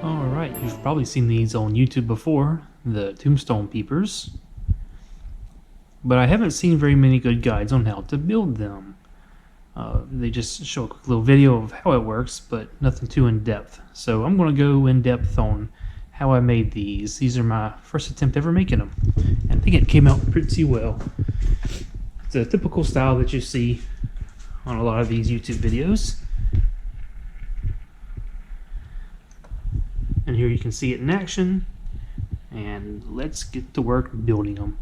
Alright, you've probably seen these on YouTube before, the Tombstone Peepers, but I haven't seen very many good guides on how to build them. They just show a quick little video of how it works, but nothing too in-depth. So I'm going to go in-depth on how I made these. These are my first attempt ever making them, and I think it came out pretty well. It's a typical style that you see on a lot of these YouTube videos. And here you can see it in action, and let's get to work building them.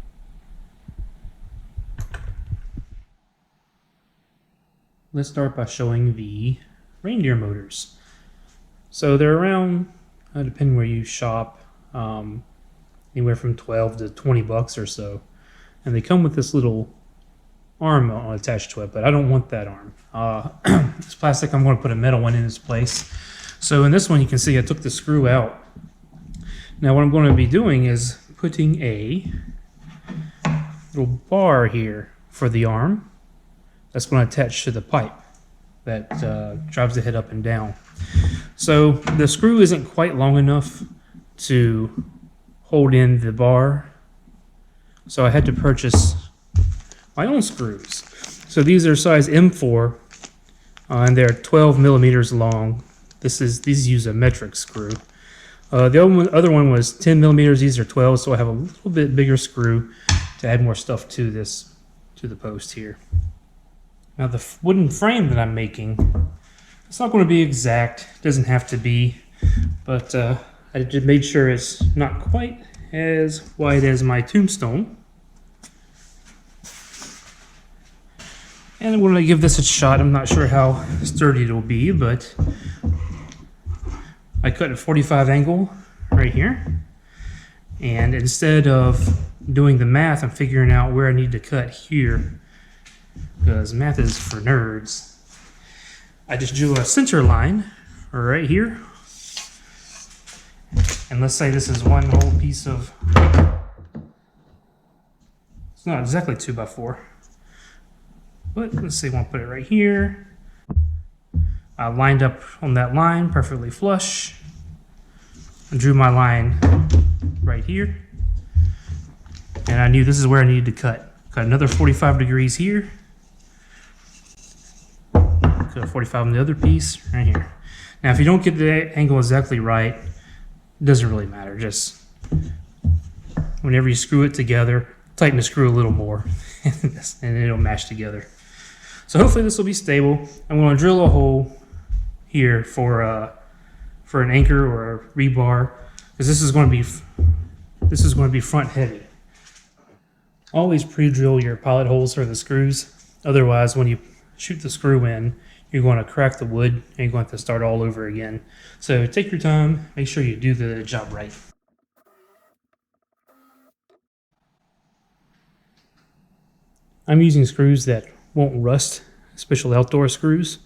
Let's start by showing the reindeer motors. So they're around, depending where you shop, anywhere from 12 to 20 bucks or so. And they come with this little arm attached to it, but I don't want that arm. This plastic, I'm going to put a metal one in its place. So in this one, you can see I took the screw out. Now what I'm going to be doing is putting a little bar here for the arm that's going to attach to the pipe that drives the head up and down. So the screw isn't quite long enough to hold in the bar, so I had to purchase my own screws. So these are size M4, and they're 12 millimeters long. These use a metric screw. The other one was 10 millimeters. These are 12, so I have a little bit bigger screw to add more stuff to the post here. Now the wooden frame that I'm making, it's not going to be exact. It doesn't have to be, but I just made sure it's not quite as wide as my tombstone. And I'm going to give this a shot. I'm not sure how sturdy it'll be, but I cut a 45 angle right here. And instead of doing the math, I'm figuring out where I need to cut here, because math is for nerds. I just drew a center line right here. And let's say this is one whole piece of, it's not exactly 2x4. But let's say I want to put it right here. I lined up on that line, perfectly flush. I drew my line right here. And I knew this is where I needed to cut. Cut another 45 degrees here. Cut a 45 on the other piece right here. Now if you don't get the angle exactly right, it doesn't really matter. Just whenever you screw it together, tighten the screw a little more and it'll match together. So hopefully this will be stable. I'm going to drill a hole here for an anchor or a rebar, because this is going to be front heavy. Always pre-drill your pilot holes for the screws. Otherwise, when you shoot the screw in, you're going to crack the wood and you're going to have to start all over again. So take your time. Make sure you do the job right. I'm using screws that won't rust, special outdoor screws,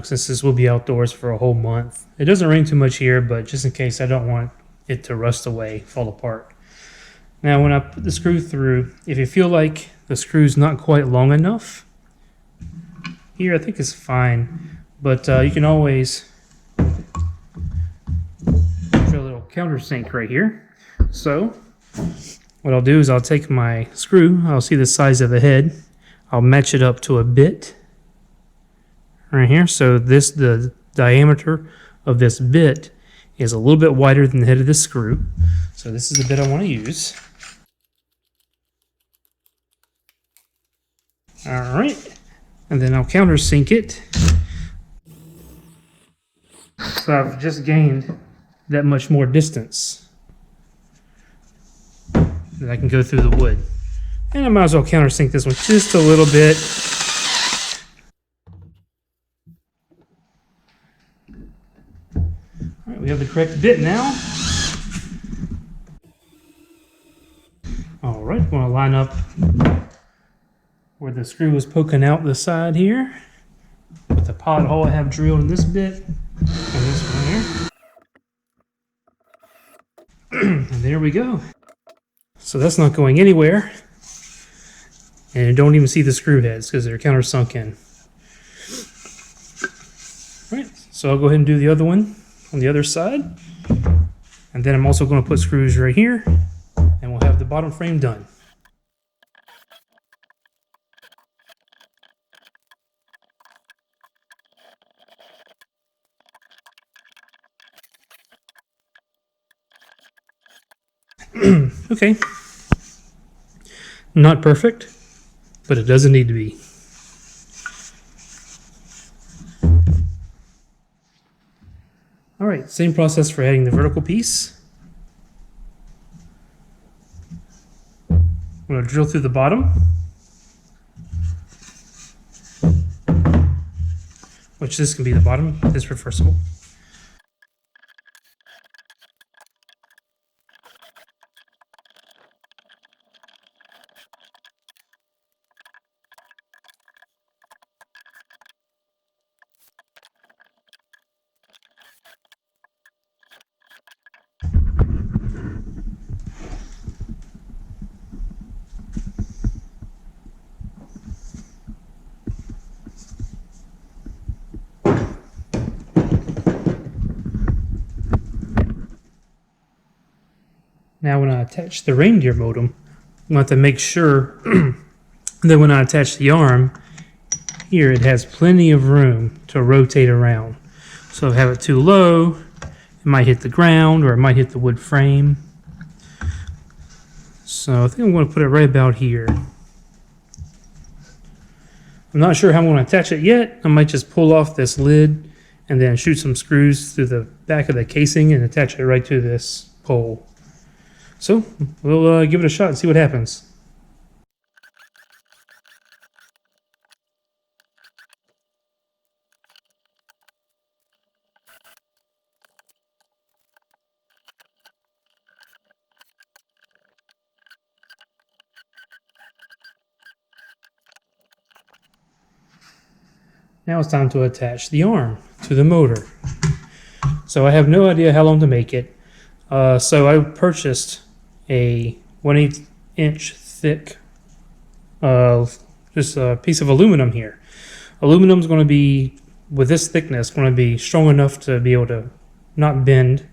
since this will be outdoors for a whole month. It doesn't rain too much here, but just in case, I don't want it to rust away, fall apart. Now when I put the screw through, if you feel like the screw's not quite long enough, here I think it's fine, but you can always drill a little countersink right here. So what I'll do is I'll take my screw, I'll see the size of the head, I'll match it up to a bit right here. So the diameter of this bit is a little bit wider than the head of the screw. So this is the bit I want to use. All right, and then I'll countersink it. So I've just gained that much more distance that I can go through the wood. And I might as well countersink this one just a little bit. All right, we have the correct bit now. All right, I'm going to line up where the screw was poking out the side here with the pilot hole I have drilled in this bit and this one here. And there we go. So that's not going anywhere. And you don't even see the screw heads because they're countersunk in. All right, so I'll go ahead and do the other one on the other side. And then I'm also going to put screws right here, and we'll have the bottom frame done. Okay, not perfect, but it doesn't need to be. All right, same process for adding the vertical piece. I'm going to drill through the bottom, which this can be the bottom, is reversible. Now when I attach the reindeer modem, I'm going to have to make sure that when I attach the arm, here it has plenty of room to rotate around. So if I have it too low, it might hit the ground or it might hit the wood frame. So I think I'm going to put it right about here. I'm not sure how I'm going to attach it yet. I might just pull off this lid and then shoot some screws through the back of the casing and attach it right to this pole. So we'll give it a shot and see what happens. Now it's time to attach the arm to the motor. So I have no idea how long to make it. So I purchased a 1/8 inch thick just a piece of aluminum here. Aluminum is going to be, with this thickness, going to be strong enough to be able to not bend,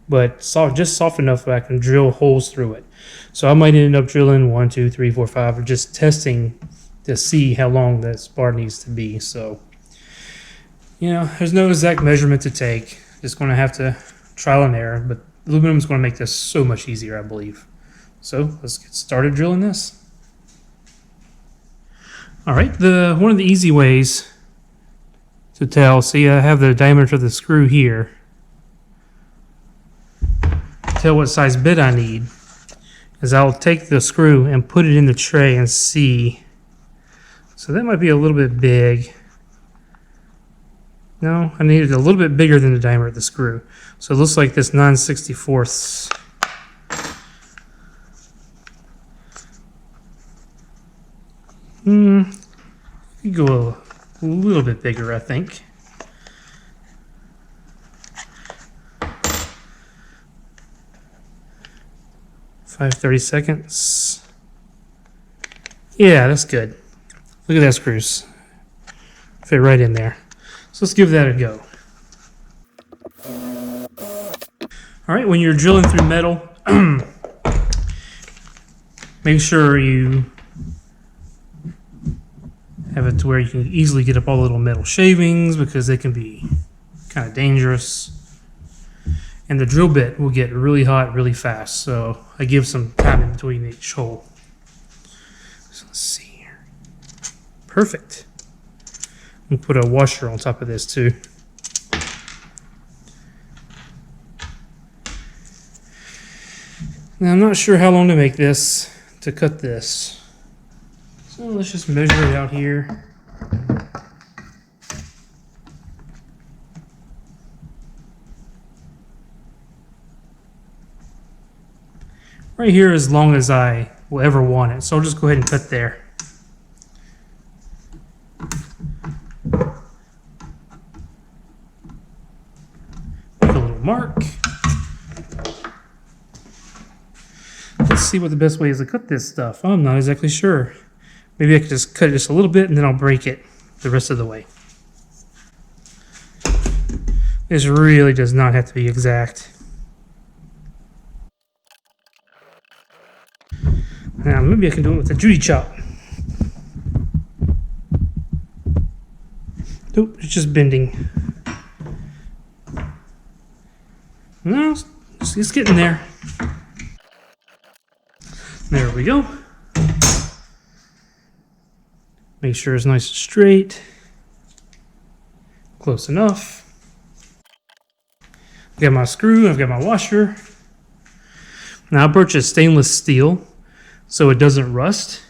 but just soft enough that I can drill holes through it. So I might end up drilling 1, 2, 3, 4, 5, or just testing to see how long this bar needs to be. So, you know, there's no exact measurement to take. Just going to have to trial and error, but aluminum is going to make this so much easier, I believe. So let's get started drilling this. All right, one of the easy ways to tell, see, I have the diameter of the screw here. Tell what size bit I need is I'll take the screw and put it in the tray and see. So that might be a little bit big. No, I need it a little bit bigger than the diameter of the screw. So it looks like this 9/64. You go a little bit bigger, I think. $5/32. Yeah, that's good. Look at that screws. Fit right in there. So let's give that a go. All right, when you're drilling through metal, make sure you have it to where you can easily get up all the little metal shavings because they can be kind of dangerous. And the drill bit will get really hot really fast, so I give some time in between each hole. So let's see here. Perfect. I'm gonna put a washer on top of this too. Now I'm not sure how long to make this, to cut this. So let's just measure it out here. Right here as long as I will ever want it. So I'll just go ahead and cut there. Make a little mark. Let's see what the best way is to cut this stuff. I'm not exactly sure. Maybe I could just cut it just a little bit and then I'll break it the rest of the way. This really does not have to be exact. Now maybe I can do it with a Judy chop. Nope, it's just bending. No, it's getting there. There we go. Make sure it's nice and straight. Close enough. I've got my screw, I've got my washer. Now I purchased stainless steel so it doesn't rust.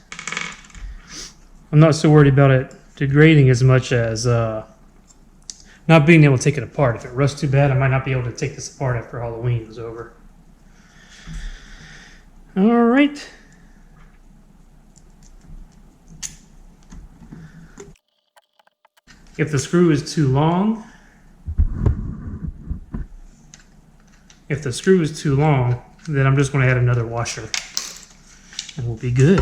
I'm not so worried about it degrading as much as not being able to take it apart. If it rusts too bad, I might not be able to take this apart after Halloween is over. All right. If the screw is too long, then I'm just going to add another washer and we'll be good.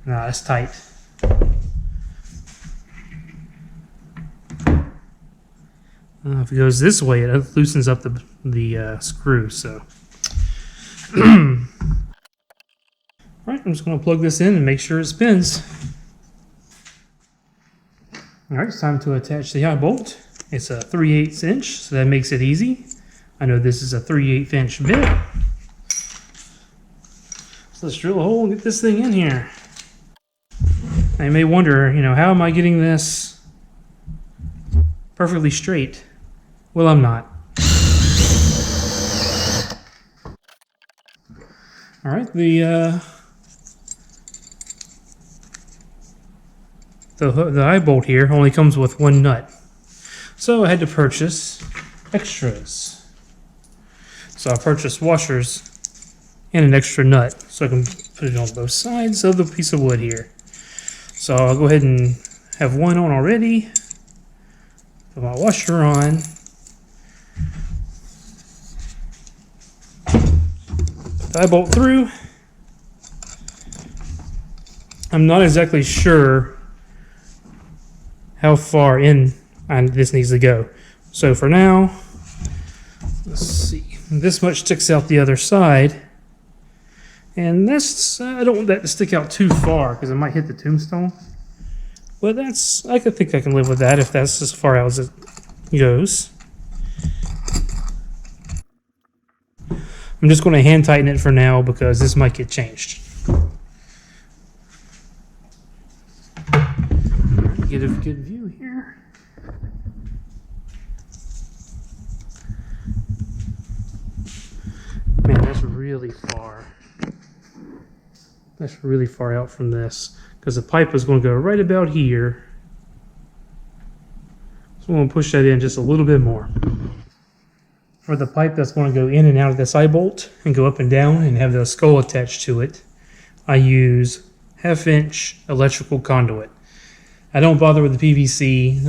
Nah, that's tight. If it goes this way, it loosens up the screw. So, all right, I'm just going to plug this in and make sure it spins. All right, it's time to attach the eye bolt. It's a 3/8 inch, so that makes it easy. I know this is a 3/8 inch bit. So let's drill a hole and get this thing in here. Now you may wonder, how am I getting this perfectly straight? Well, I'm not. All right, the eye bolt here only comes with one nut, so I had to purchase extras. So I purchased washers and an extra nut so I can put it on both sides of the piece of wood here. So I'll go ahead and have one on already. Put my washer on. Put the eye bolt through. I'm not exactly sure how far in this needs to go. So for now, let's see. This much sticks out the other side. And this, I don't want that to stick out too far because it might hit the tombstone. But I could think I can live with that if that's as far out as it goes. I'm just going to hand tighten it for now because this might get changed. Get a good view here. Man, that's really far. That's really far out from this because the pipe is going to go right about here. So I'm going to push that in just a little bit more. For the pipe that's going to go in and out of this eye bolt and go up and down and have the skull attached to it, I use 1/2 inch electrical conduit. I don't bother with the PVC.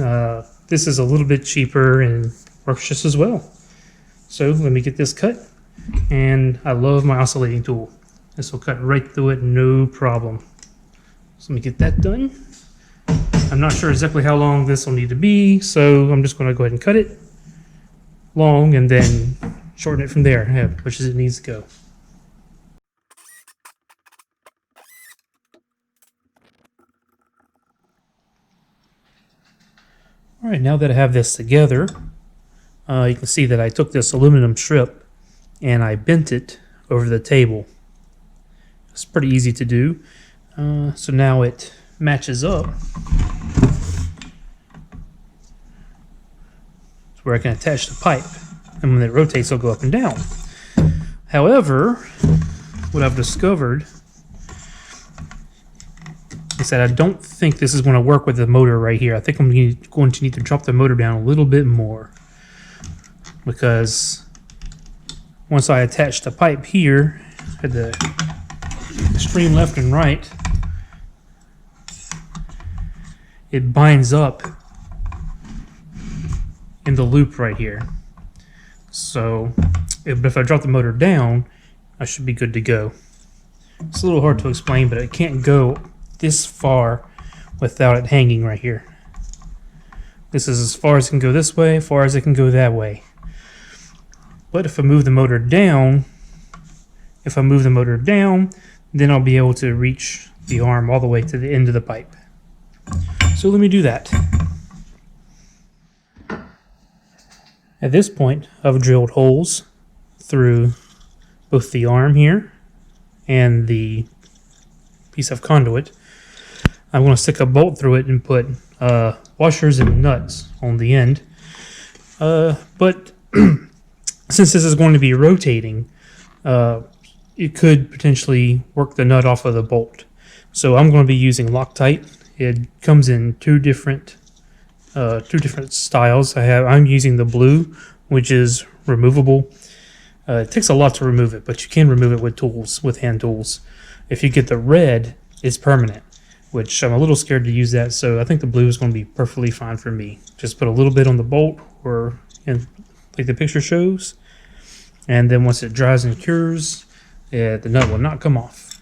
This is a little bit cheaper and works just as well. So let me get this cut. And I love my oscillating tool. This will cut right through it, no problem. So let me get that done. I'm not sure exactly how long this will need to be, so I'm just going to go ahead and cut it long and then shorten it from there, which as it needs to go. All right, now that I have this together, you can see that I took this aluminum strip and I bent it over the table. It's pretty easy to do. So now it matches up to where I can attach the pipe, and when it rotates, it'll go up and down. However, what I've discovered is that I don't think this is going to work with the motor right here. I think I'm going to need to drop the motor down a little bit more, because once I attach the pipe here at the extreme left and right, it binds up in the loop right here. So if I drop the motor down, I should be good to go. It's a little hard to explain, but it can't go this far without it hanging right here. This is as far as it can go this way, as far as it can go that way. But if I move the motor down, then I'll be able to reach the arm all the way to the end of the pipe. So let me do that. At this point, I've drilled holes through both the arm here and the piece of conduit. I'm going to stick a bolt through it and put washers and nuts on the end. But since this is going to be rotating, it could potentially work the nut off of the bolt. So I'm going to be using Loctite. It comes in two different styles. I'm using the blue, which is removable. It takes a lot to remove it, but you can remove it with tools, with hand tools. If you get the red, it's permanent, which I'm a little scared to use that, so I think the blue is going to be perfectly fine for me. Just put a little bit on the bolt, like the picture shows, and then once it dries and cures, the nut will not come off.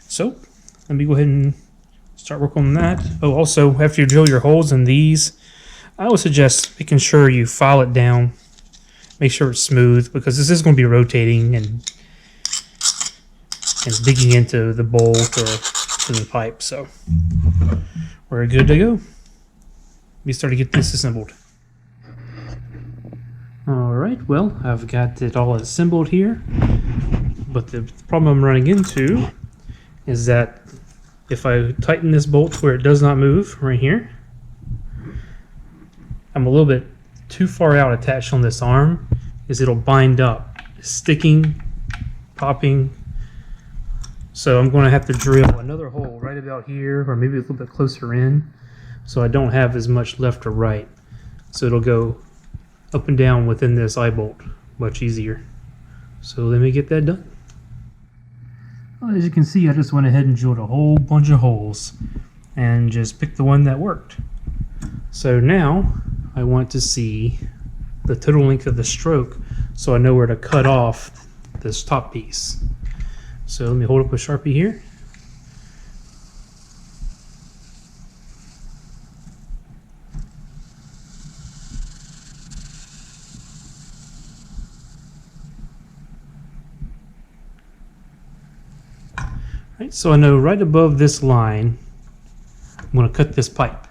So let me go ahead and start working on that. Oh, also, after you drill your holes in these, I would suggest making sure you file it down. Make sure it's smooth, because this is going to be rotating and digging into the bolt or to the pipe. So we're good to go. Let me start to get this assembled. Alright, well, I've got it all assembled here, but the problem I'm running into is that if I tighten this bolt where it does not move, right here, I'm a little bit too far out attached on this arm, is it'll bind up, sticking, popping. So I'm going to have to drill another hole right about here, or maybe a little bit closer in, so I don't have as much left or right. So it'll go up and down within this eye bolt much easier. So let me get that done. Well, as you can see, I just went ahead and drilled a whole bunch of holes and just picked the one that worked. So now I want to see the total length of the stroke so I know where to cut off this top piece. So let me hold up a Sharpie here. Right, so I know right above this line, I'm going to cut this pipe,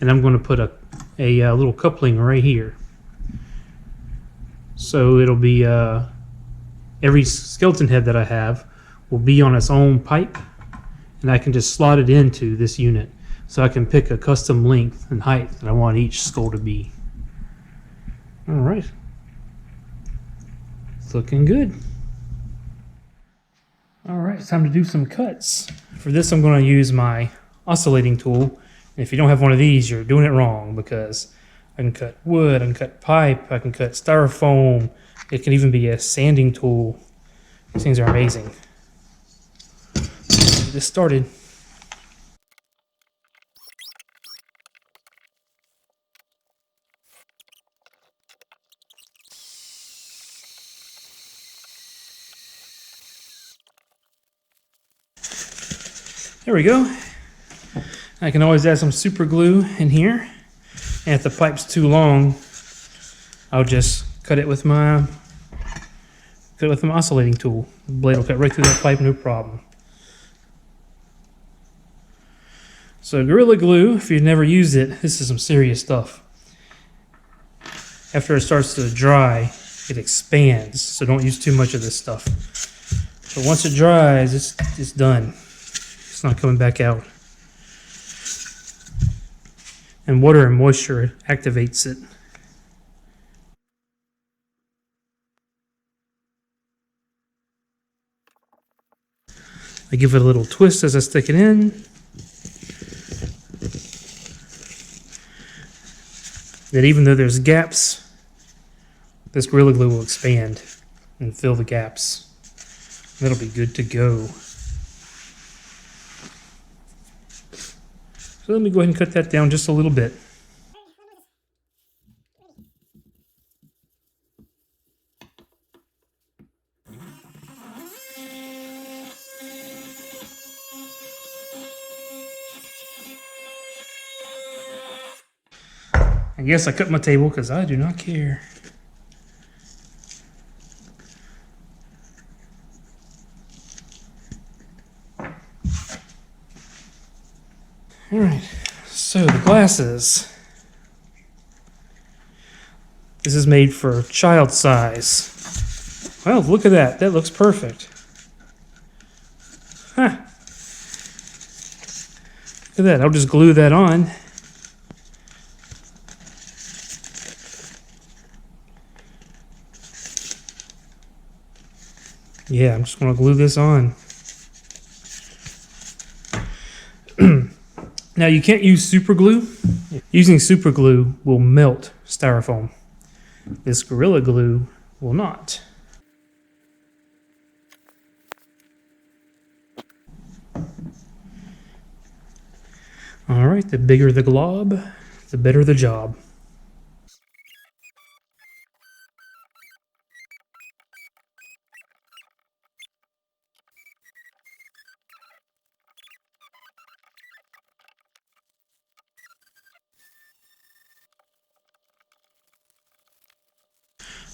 and I'm going to put a little coupling right here. So it'll be every skeleton head that I have will be on its own pipe, and I can just slot it into this unit. So I can pick a custom length and height that I want each skull to be. All right, it's looking good. All right, it's time to do some cuts. For this, I'm going to use my oscillating tool. And if you don't have one of these, you're doing it wrong, because I can cut wood, I can cut pipe, I can cut styrofoam. It can even be a sanding tool. These things are amazing. Let's get this started. There we go. I can always add some super glue in here. And if the pipe's too long, I'll just cut it with my oscillating tool. The blade will cut right through that pipe, no problem. So Gorilla Glue, if you've never used it, this is some serious stuff. After it starts to dry, it expands, so don't use too much of this stuff. But once it dries, it's done. It's not coming back out. And water and moisture activates it. I give it a little twist as I stick it in. Then even though there's gaps, this Gorilla Glue will expand and fill the gaps. That'll be good to go. So let me go ahead and cut that down just a little bit. I guess I cut my table because I do not care. Alright, so the glasses. This is made for child size. Well, look at that. That looks perfect. Huh. Look at that. I'll just glue that on. Yeah, I'm just going to glue this on. Now, you can't use super glue. Using super glue will melt styrofoam. This Gorilla Glue will not. Alright, the bigger the glob, the better the job.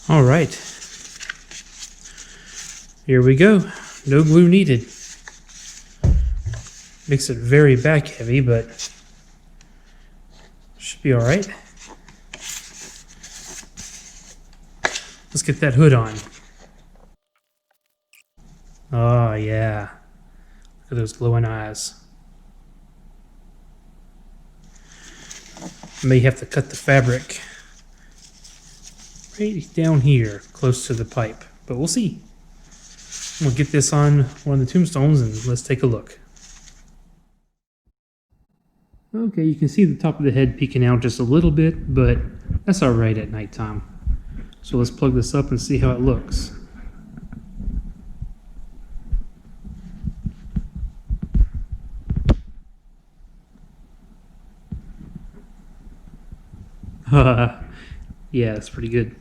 Alright. Here we go. No glue needed. Makes it very back heavy, but should be alright. Let's get that hood on. Oh yeah. Look at those glowing eyes. May have to cut the fabric right down here, close to the pipe, but we'll see. We'll get this on one of the tombstones and let's take a look. Okay, you can see the top of the head peeking out just a little bit, but that's alright at nighttime. So let's plug this up and see how it looks. Yeah, that's pretty good.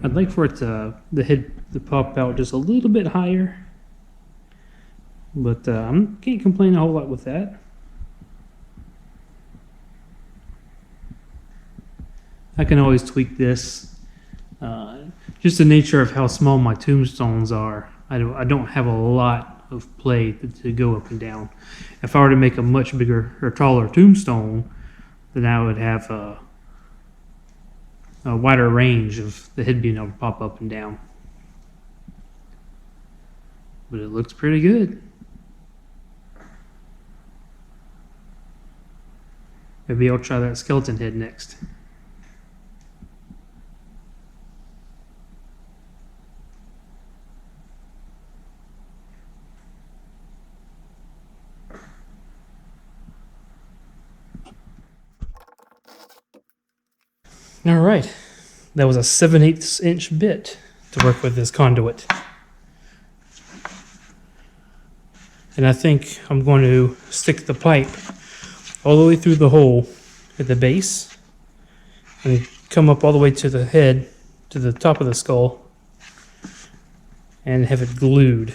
I'd like for it to, the head to pop out just a little bit higher, but I can't complain a whole lot with that. I can always tweak this. Just the nature of how small my tombstones are, I don't have a lot of play to go up and down. If I were to make a much bigger or taller tombstone, then I would have a wider range of the head being able to pop up and down. But it looks pretty good. Maybe I'll try that skeleton head next. All right, that was a 7/8 inch bit to work with this conduit. And I think I'm going to stick the pipe all the way through the hole at the base and come up all the way to the head, to the top of the skull, and have it glued.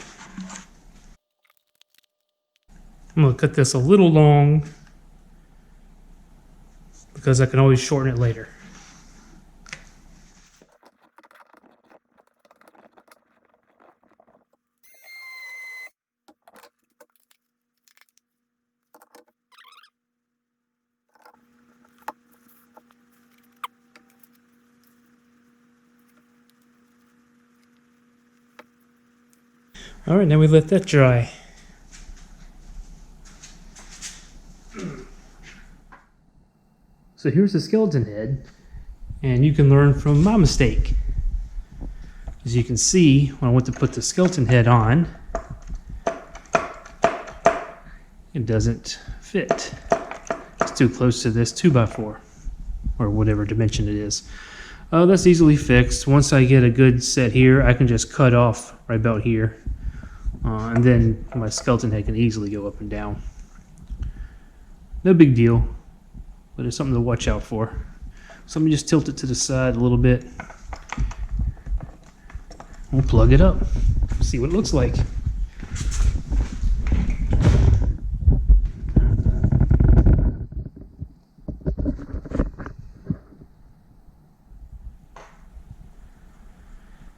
I'm going to cut this a little long because I can always shorten it later. All right, now we let that dry. So here's the skeleton head, and you can learn from my mistake. As you can see, when I went to put the skeleton head on, it doesn't fit. It's too close to this 2x4, or whatever dimension it is. That's easily fixed. Once I get a good set here, I can just cut off right about here. And then my skeleton head can easily go up and down. No big deal, but it's something to watch out for. So let me just tilt it to the side a little bit. We'll plug it up, see what it looks like.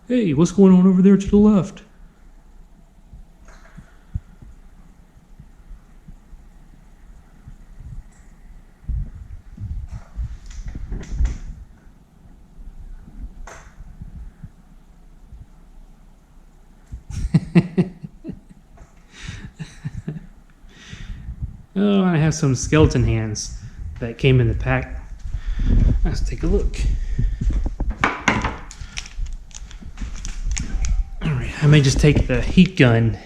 Hey, what's going on over there to the left? Oh, I have some skeleton hands that came in the pack. Let's take a look. Alright, I may just take the heat gun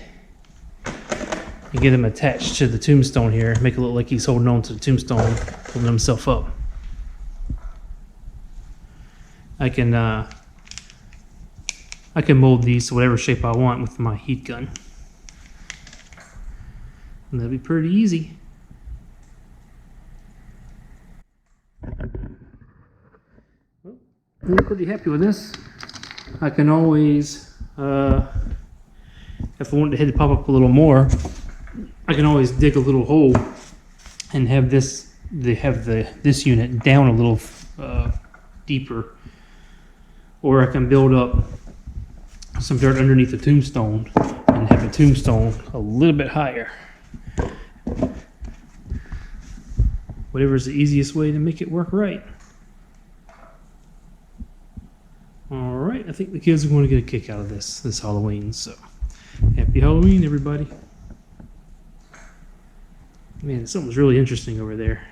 and get him attached to the tombstone here. Make it look like he's holding on to the tombstone, holding himself up. I can mold these to whatever shape I want with my heat gun. And that'll be pretty easy. Well, I'm pretty happy with this. I can always, if I wanted the head to pop up a little more, I can always dig a little hole and have this unit down a little deeper, or I can build up some dirt underneath the tombstone and have the tombstone a little bit higher. Whatever is the easiest way to make it work right. All right, I think the kids are going to get a kick out of this Halloween. So, happy Halloween, everybody! Man, something's really interesting over there.